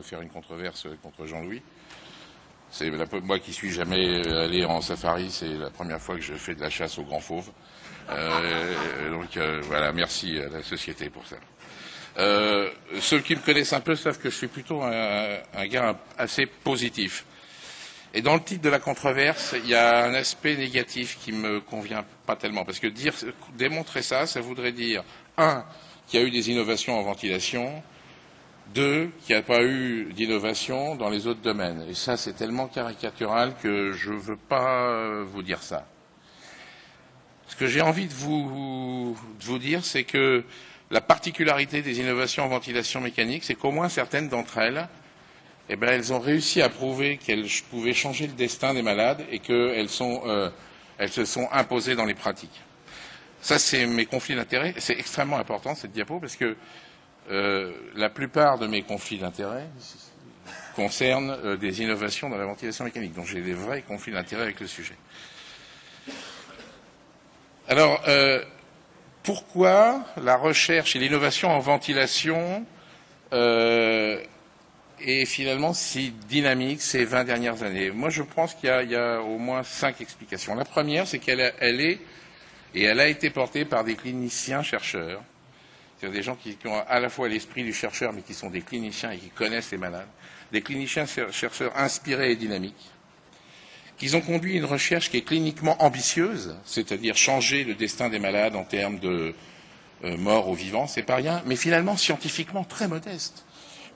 faire une controverse contre Jean-Louis. C'est moi qui suis jamais allé en safari, c'est la première fois que je fais de la chasse aux grands fauves. Voilà, merci à la société pour ça. Ceux qui me connaissent un peu savent que je suis plutôt un gars assez positif. Et dans le titre de la controverse, il y a un aspect négatif qui me convient pas tellement, parce que démontrer ça, ça voudrait dire 1, qu'il y a eu des innovations en ventilation, 2, qu'il n'y a pas eu d'innovation dans les autres domaines. Et ça, c'est tellement caricatural que je ne veux pas vous dire ça. Ce que j'ai envie de vous dire, c'est que la particularité des innovations en ventilation mécanique, c'est qu'au moins certaines d'entre elles, elles ont réussi à prouver qu'elles pouvaient changer le destin des malades et qu'elles se sont imposées dans les pratiques. Ça, c'est mes conflits d'intérêts. C'est extrêmement important, cette diapo, parce que la plupart de mes conflits d'intérêts concernent des innovations dans la ventilation mécanique. Donc j'ai des vrais conflits d'intérêts avec le sujet. Alors, pourquoi la recherche et l'innovation en ventilation est finalement si dynamique ces 20 dernières années? Moi, je pense qu'il y a au moins 5 explications. La première, c'est qu'elle a été portée par des cliniciens-chercheurs, c'est-à-dire des gens qui ont à la fois l'esprit du chercheur, mais qui sont des cliniciens et qui connaissent les malades, des cliniciens-chercheurs inspirés et dynamiques, qu'ils ont conduit une recherche qui est cliniquement ambitieuse, c'est-à-dire changer le destin des malades en termes de mort ou vivant, c'est pas rien, mais finalement scientifiquement très modeste,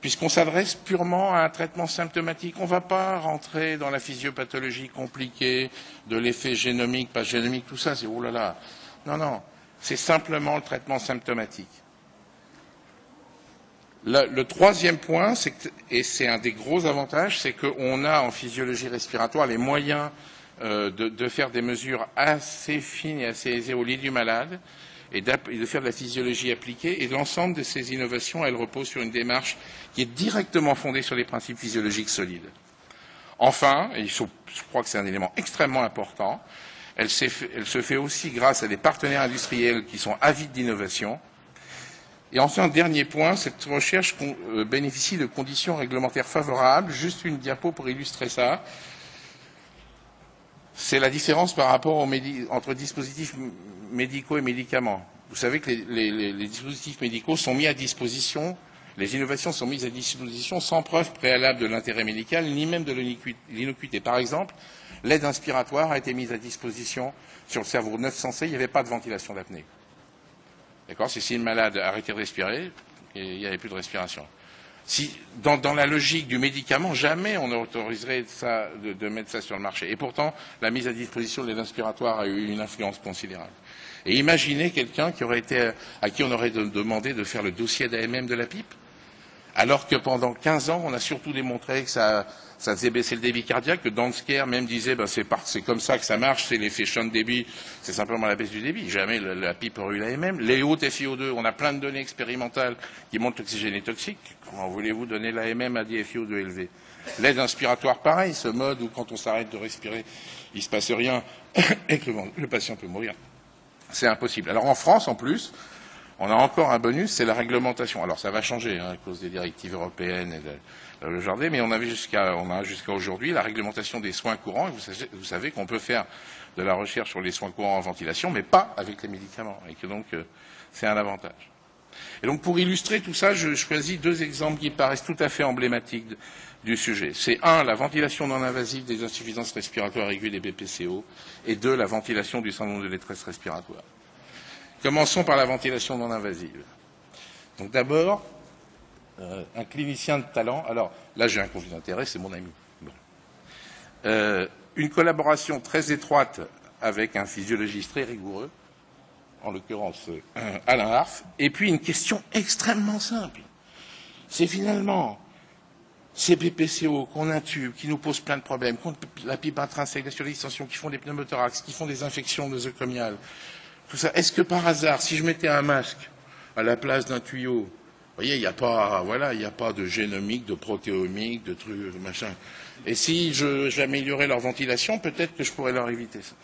puisqu'on s'adresse purement à un traitement symptomatique. On ne va pas rentrer dans la physiopathologie compliquée de l'effet génomique, pas génomique, tout ça, c'est oh là là. Non, c'est simplement le traitement symptomatique. Le troisième point, et c'est un des gros avantages, c'est qu'on a en physiologie respiratoire les moyens de faire des mesures assez fines et assez aisées au lit du malade et de faire de la physiologie appliquée. Et l'ensemble de ces innovations, elles reposent sur une démarche qui est directement fondée sur les principes physiologiques solides. Enfin, et je crois que c'est un élément extrêmement important, elle se fait aussi grâce à des partenaires industriels qui sont avides d'innovation. Et enfin, dernier point, cette recherche bénéficie de conditions réglementaires favorables. Juste une diapo pour illustrer ça. C'est la différence par rapport entre dispositifs médicaux et médicaments. Vous savez que les dispositifs médicaux sont mis à disposition, les innovations sont mises à disposition sans preuve préalable de l'intérêt médical, ni même de l'innocuité. Par exemple, l'aide inspiratoire a été mise à disposition sur le cerveau 900C, il n'y avait pas de ventilation d'apnée. D'accord? Si le malade arrêtait de respirer, il n'y avait plus de respiration. Dans la logique du médicament, jamais on autoriserait ça, de mettre ça sur le marché. Et pourtant, la mise à disposition de l'aide inspiratoire a eu une influence considérable. Et imaginez quelqu'un à qui on aurait demandé de faire le dossier d'AMM de la pipe, alors que pendant 15 ans, on a surtout démontré que ça faisait baisser le débit cardiaque, que Dansker même disait c'est comme ça que ça marche, c'est l'effet shunt débit, c'est simplement la baisse du débit. Jamais la pipe aurait eu l'AMM. Les hautes FiO2, on a plein de données expérimentales qui montrent que l'oxygène est toxique. Comment voulez-vous donner l'AMM à des FiO2 élevés? L'aide inspiratoire, pareil, ce mode où quand on s'arrête de respirer, il ne se passe rien et que le patient peut mourir. C'est impossible. Alors en France, en plus, on a encore un bonus, c'est la réglementation. Alors ça va changer à cause des directives européennes et le jardin, mais on a jusqu'à aujourd'hui la réglementation des soins courants. Et vous savez qu'on peut faire de la recherche sur les soins courants en ventilation, mais pas avec les médicaments, et que donc c'est un avantage. Et donc pour illustrer tout ça, je choisis 2 exemples qui paraissent tout à fait emblématiques du sujet. C'est 1, la ventilation non invasive des insuffisances respiratoires aiguës des BPCO, et 2, la ventilation du syndrome de détresse respiratoire. Commençons par la ventilation non invasive. Donc d'abord, un clinicien de talent. Alors là, j'ai un conflit d'intérêt, c'est mon ami. Bon. Une collaboration très étroite avec un physiologiste très rigoureux, en l'occurrence Alain Harf, et puis une question extrêmement simple. C'est finalement ces BPCO qu'on intube, qui nous posent plein de problèmes, la pipe intrinsèque, la surdistension, qui font des pneumothorax, qui font des infections nosocomiales, tout ça. Est-ce que par hasard, si je mettais un masque à la place d'un tuyau, vous voyez, il n'y a pas de génomique, de protéomique, de trucs, machin. Et si j'améliorais leur ventilation, peut-être que je pourrais leur éviter ça.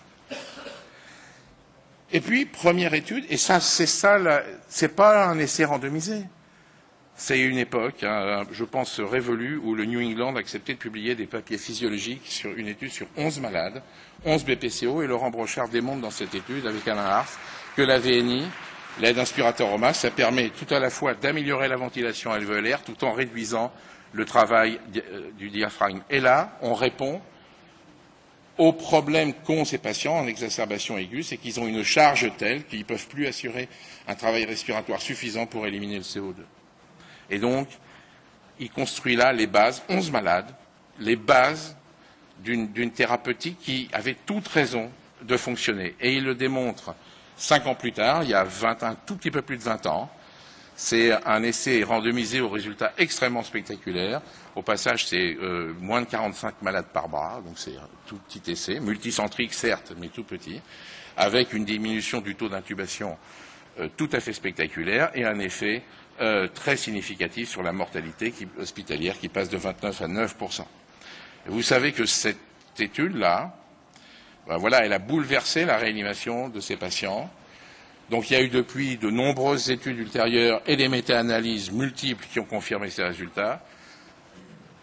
Et puis, première étude, et ça, c'est pas un essai randomisé. C'est une époque, hein, je pense, révolue, où le New England acceptait de publier des papiers physiologiques sur une étude sur 11 malades, 11 BPCO, et Laurent Brochard démontre dans cette étude, avec Alain Harf, que la VNI, l'aide inspirateur au masque, ça permet tout à la fois d'améliorer la ventilation alvéolaire tout en réduisant le travail du diaphragme. Et là, on répond au problème qu'ont ces patients en exacerbation aiguë, c'est qu'ils ont une charge telle qu'ils ne peuvent plus assurer un travail respiratoire suffisant pour éliminer le CO2. Et donc, il construit là les bases, 11 malades, les bases d'une thérapeutique qui avait toute raison de fonctionner. Et il le démontre 5 ans plus tard, il y a un tout petit peu plus de 20 ans. C'est un essai randomisé aux résultats extrêmement spectaculaires. Au passage, c'est moins de 45 malades par bras, donc c'est un tout petit essai, multicentrique certes, mais tout petit, avec une diminution du taux d'intubation tout à fait spectaculaire et un effet très significatif sur la mortalité hospitalière qui passe de 29 à 9%. Et vous savez que cette étude-là, ben voilà, elle a bouleversé la réanimation de ces patients. Donc il y a eu depuis de nombreuses études ultérieures et des méta-analyses multiples qui ont confirmé ces résultats.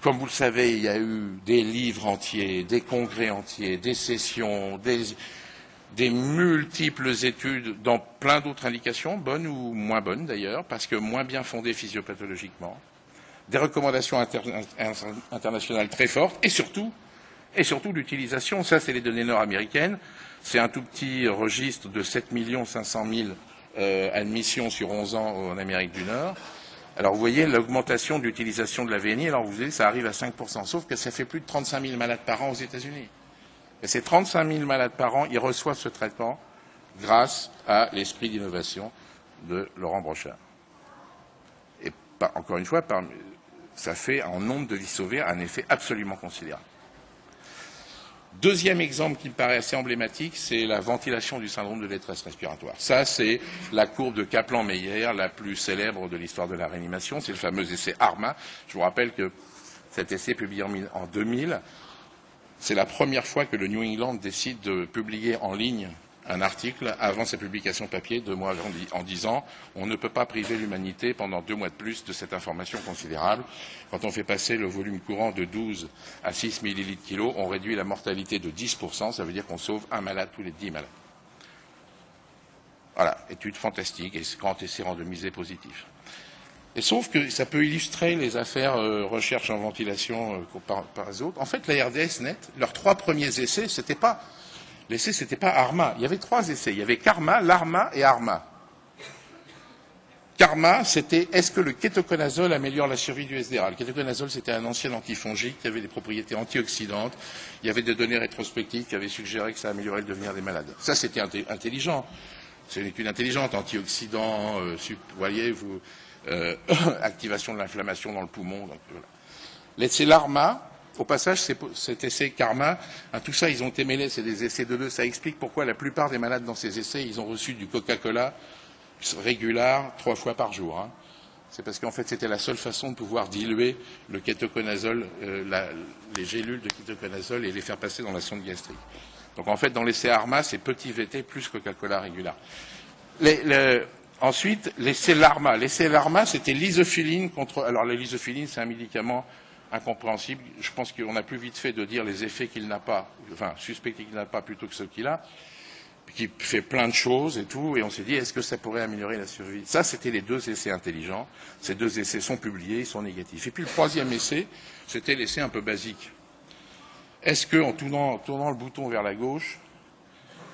Comme vous le savez, il y a eu des livres entiers, des congrès entiers, des sessions, des multiples études dans plein d'autres indications, bonnes ou moins bonnes d'ailleurs, parce que moins bien fondées physiopathologiquement, des recommandations internationales très fortes, et surtout l'utilisation, ça c'est les données nord-américaines, c'est un tout petit registre de 7 500 000 admissions sur 11 ans en Amérique du Nord. Alors vous voyez l'augmentation de l'utilisation de la VNI, alors vous voyez ça arrive à 5%, sauf que ça fait plus de 35 000 malades par an aux États-Unis. Et ces 35 000 malades par an, ils reçoivent ce traitement grâce à l'esprit d'innovation de Laurent Brochard. Et encore une fois, ça fait en nombre de vies sauvées un effet absolument considérable. Deuxième exemple qui me paraît assez emblématique, c'est la ventilation du syndrome de détresse respiratoire. Ça, c'est la courbe de Kaplan-Meier, la plus célèbre de l'histoire de la réanimation. C'est le fameux essai ARMA. Je vous rappelle que cet essai, publié en 2000, c'est la première fois que le New England décide de publier en ligne un article avant sa publication papier, 2 mois en disant on ne peut pas priver l'humanité pendant 2 mois de plus de cette information considérable. Quand on fait passer le volume courant de 12 à 6 millilitres kilo, on réduit la mortalité de 10%, ça veut dire qu'on sauve un malade tous les 10 malades. Voilà, étude fantastique et grand essai randomisé positif. Et sauf que ça peut illustrer les affaires recherche en ventilation par les autres. En fait, la RDS Net, leurs 3 premiers essais, c'était pas ARMA. Il y avait 3 essais. Il y avait KARMA, LARMA et ARMA. KARMA, c'était est-ce que le kétoconazole améliore la survie du SDRA? Le kétoconazole, c'était un ancien antifongique qui avait des propriétés antioxydantes. Il y avait des données rétrospectives qui avaient suggéré que ça améliorait le devenir des malades. Ça, c'était intelligent. C'est une étude intelligente, antioxydants, voyez, activation de l'inflammation dans le poumon. Donc, voilà. L'essai LARMA, au passage, cet essai KARMA, tout ça, ils ont été mêlés, c'est des essais de 2. Ça explique pourquoi la plupart des malades dans ces essais, ils ont reçu du Coca-Cola régular 3 fois par jour. Hein. C'est parce qu'en fait, c'était la seule façon de pouvoir diluer le kétoconazole, les gélules de kétoconazole et les faire passer dans la sonde gastrique. Donc en fait, dans l'essai ARMA, c'est petit VT plus Coca-Cola régular. Ensuite, l'essai LARMA. L'essai LARMA, c'était l'isophiline contre... Alors l'isophiline, c'est un médicament incompréhensible. Je pense qu'on a plus vite fait de dire les effets qu'il n'a pas, enfin suspecté qu'il n'a pas plutôt que ceux qu'il a, qui fait plein de choses et tout, et on s'est dit est-ce que ça pourrait améliorer la survie? Ça, c'était les 2 essais intelligents. Ces 2 essais sont publiés, ils sont négatifs. Et puis le 3e essai, c'était l'essai un peu basique. Est-ce qu'en tournant le bouton vers la gauche,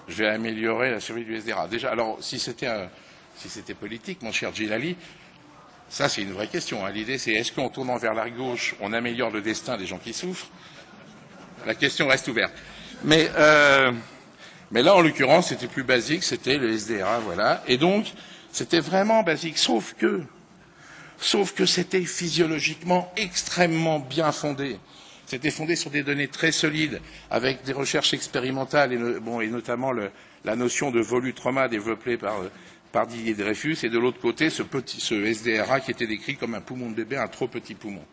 je vais améliorer la survie du SDRA? Déjà, alors si c'était politique, mon cher Djilali, ça, c'est une vraie question. Hein. L'idée, c'est est-ce qu'en tournant vers la gauche, on améliore le destin des gens qui souffrent? La question reste ouverte. Mais là, en l'occurrence, c'était plus basique, c'était le SDRA, voilà. Et donc, c'était vraiment basique, sauf que c'était physiologiquement extrêmement bien fondé. C'était fondé sur des données très solides, avec des recherches expérimentales, et notamment la notion de volutrauma développée par Didier Dreyfus, et de l'autre côté, ce SDRA qui était décrit comme un poumon de bébé, un trop petit poumon.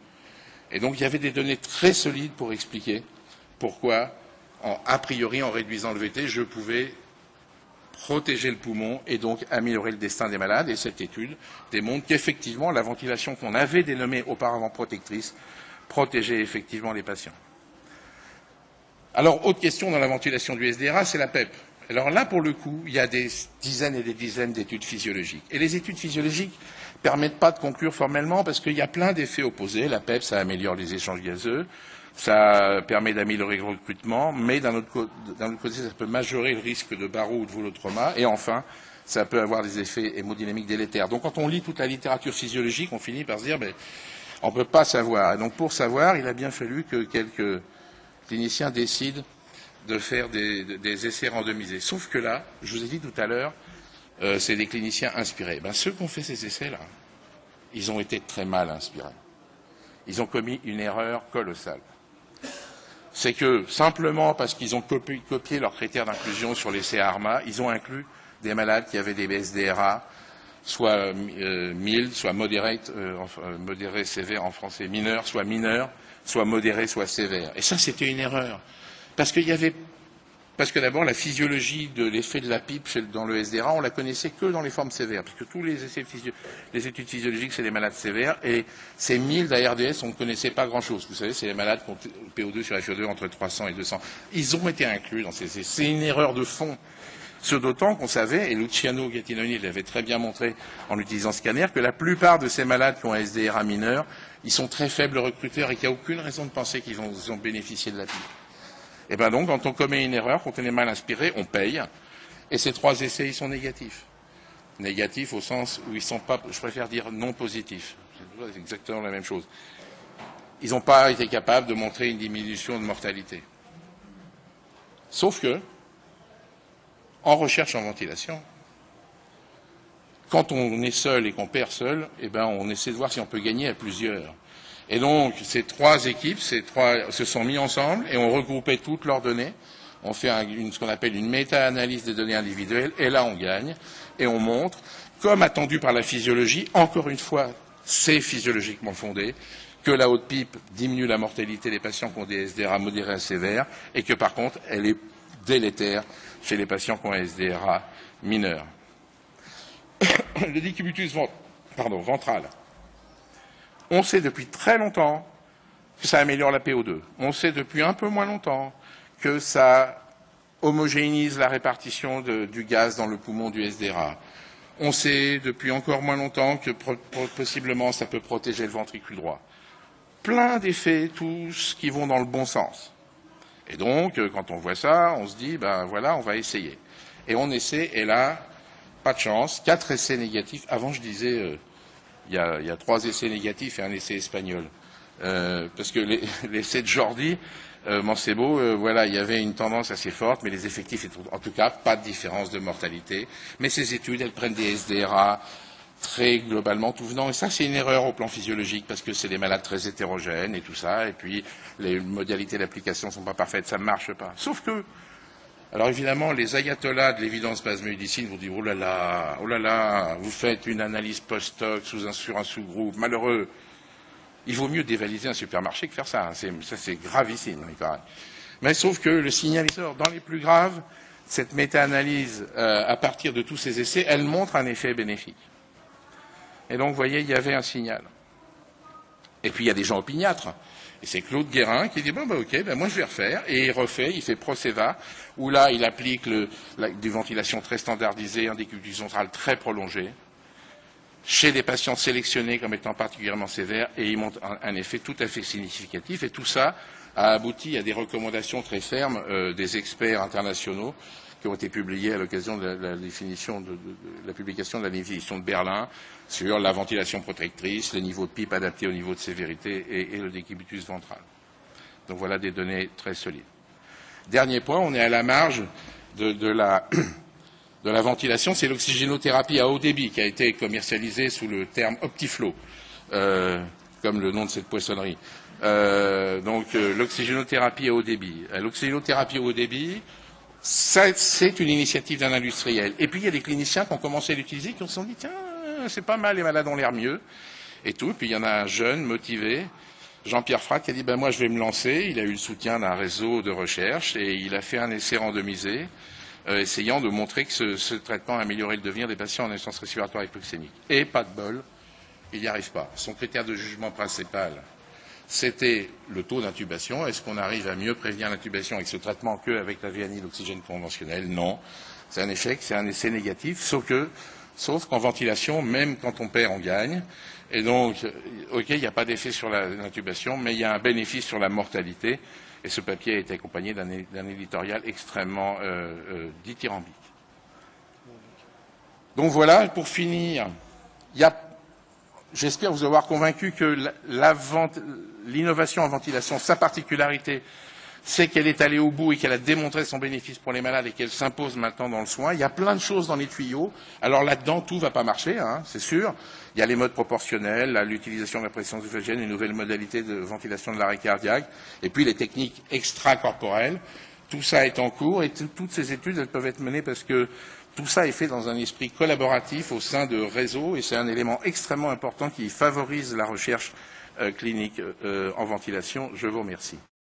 Et donc, il y avait des données très solides pour expliquer pourquoi, a priori, en réduisant le VT, je pouvais protéger le poumon et donc améliorer le destin des malades. Et cette étude démontre qu'effectivement, la ventilation qu'on avait dénommée auparavant protectrice protégeait effectivement les patients. Alors, autre question dans la ventilation du SDRA, c'est la PEP. Alors là, pour le coup, il y a des dizaines et des dizaines d'études physiologiques. Et les études physiologiques ne permettent pas de conclure formellement parce qu'il y a plein d'effets opposés. La PEP, ça améliore les échanges gazeux, ça permet d'améliorer le recrutement, mais d'un autre côté, ça peut majorer le risque de barreau ou de volotrauma. Et enfin, ça peut avoir des effets hémodynamiques délétères. Donc quand on lit toute la littérature physiologique, on finit par se dire, on ne peut pas savoir. Et donc pour savoir, il a bien fallu que quelques cliniciens décident de faire des essais randomisés. Sauf que là, je vous ai dit tout à l'heure, c'est des cliniciens inspirés. Ceux qui ont fait ces essais-là, ils ont été très mal inspirés. Ils ont commis une erreur colossale. C'est que, simplement parce qu'ils ont copié leurs critères d'inclusion sur l'essai ARMA, ils ont inclus des malades qui avaient des SDRA, soit mild, soit modéré sévère en français, mineur, soit modéré, soit sévère. Et ça, c'était une erreur. Parce que d'abord, la physiologie de l'effet de la pipe dans le SDRA, on la connaissait que dans les formes sévères, parce que tous les études physiologiques, c'est les malades sévères, et ces 1000 d'ARDS, on ne connaissait pas grand-chose. Vous savez, c'est les malades qui ont PO2 sur FO2 entre 300 et 200. Ils ont été inclus dans ces essais. C'est une erreur de fond. Ce d'autant qu'on savait, et Luciano Gattinoni l'avait très bien montré en utilisant scanner, que la plupart de ces malades qui ont un SDRA mineur, ils sont très faibles recruteurs et qu'il n'y a aucune raison de penser qu'ils ont bénéficié de la pipe. Et bien donc, quand on commet une erreur, quand on est mal inspiré, on paye. Et ces 3 essais, ils sont négatifs. Négatifs au sens où ils ne sont pas, je préfère dire non positifs. C'est exactement la même chose. Ils n'ont pas été capables de montrer une diminution de mortalité. Sauf que, en recherche en ventilation, quand on est seul et qu'on perd seul, on essaie de voir si on peut gagner à plusieurs. Et donc, ces 3 équipes, se sont mis ensemble et ont regroupé toutes leurs données. On fait ce qu'on appelle une méta-analyse des données individuelles, et là, on gagne. Et on montre, comme attendu par la physiologie, encore une fois, c'est physiologiquement fondé, que la haute pipe diminue la mortalité des patients qui ont des SDRA modérés à sévères, et que par contre, elle est délétère chez les patients qui ont un SDRA mineur. Le décubitus ventral. On sait depuis très longtemps que ça améliore la PO2. On sait depuis un peu moins longtemps que ça homogénéise la répartition du gaz dans le poumon du SDRA. On sait depuis encore moins longtemps que possiblement ça peut protéger le ventricule droit. Plein d'effets, tous qui vont dans le bon sens. Et donc, quand on voit ça, on se dit, voilà, on va essayer. Et on essaie, et là, pas de chance, 4 essais négatifs. Avant, je disais, il y a 3 essais négatifs et un essai espagnol. Parce que l'essai de Jordi, Mancebo, voilà, il y avait une tendance assez forte, mais les effectifs étaient, en tout cas, pas de différence de mortalité. Mais ces études, elles prennent des SDRA très globalement tout venant. Et ça, c'est une erreur au plan physiologique, parce que c'est des malades très hétérogènes et tout ça, et puis les modalités d'application ne sont pas parfaites, ça ne marche pas. Sauf que, alors évidemment, les ayatollahs de l'évidence plasmoïdicine vont dire oh là là, vous faites une analyse post-hoc sur un sous-groupe, malheureux. Il vaut mieux dévaliser un supermarché que faire ça. Ça, c'est gravissime, il paraît. Mais sauf que le signal sort. Dans les plus graves, cette méta-analyse, à partir de tous ces essais, elle montre un effet bénéfique. Et donc, vous voyez, il y avait un signal. Et puis, il y a des gens opiniâtres. Et c'est Claude Guérin qui dit, ok, moi je vais refaire. Et il refait, il fait Proceva, où là, il applique des ventilations très standardisées, un décubitus ventral très prolongé, chez des patients sélectionnés comme étant particulièrement sévères, et il montre un effet tout à fait significatif. Et tout ça a abouti à des recommandations très fermes des experts internationaux qui ont été publiées à l'occasion de la publication de la définition de Berlin sur la ventilation protectrice, les niveaux de pipe adaptés au niveau de sévérité et le décubitus ventral. Donc voilà des données très solides. Dernier point, on est à la marge de la ventilation, c'est l'oxygénothérapie à haut débit qui a été commercialisée sous le terme Optiflow, comme le nom de cette poissonnerie. L'oxygénothérapie à haut débit. L'oxygénothérapie à haut débit, c'est une initiative d'un industriel. Et puis il y a des cliniciens qui ont commencé à l'utiliser, qui se sont dit tiens, c'est pas mal, les malades ont l'air mieux, et tout. Et puis il y en a un jeune, motivé, Jean-Pierre Fratt, qui a dit moi je vais me lancer. Il a eu le soutien d'un réseau de recherche et il a fait un essai randomisé. essayant de montrer que ce traitement a amélioré le devenir des patients en insuffisance respiratoire hypoxémique. Et pas de bol, il n'y arrive pas. Son critère de jugement principal, c'était le taux d'intubation. Est-ce qu'on arrive à mieux prévenir l'intubation avec ce traitement qu'avec la VNI, l'oxygène conventionnel? Non. C'est un échec, c'est un essai négatif, sauf qu'en ventilation, même quand on perd, on gagne. Et donc, OK, il n'y a pas d'effet sur l'intubation, mais il y a un bénéfice sur la mortalité. Et ce papier a été accompagné d'un éditorial extrêmement dithyrambique. Donc voilà, pour finir, j'espère vous avoir convaincu que l'innovation en ventilation, sa particularité, c'est qu'elle est allée au bout et qu'elle a démontré son bénéfice pour les malades et qu'elle s'impose maintenant dans le soin. Il y a plein de choses dans les tuyaux. Alors là-dedans, tout ne va pas marcher, hein, c'est sûr. Il y a les modes proportionnels, l'utilisation de la pression œsophagienne, une nouvelle modalité de ventilation de l'arrêt cardiaque, et puis les techniques extracorporelles. Tout ça est en cours et toutes ces études, elles peuvent être menées parce que tout ça est fait dans un esprit collaboratif au sein de réseaux et c'est un élément extrêmement important qui favorise la recherche clinique en ventilation. Je vous remercie.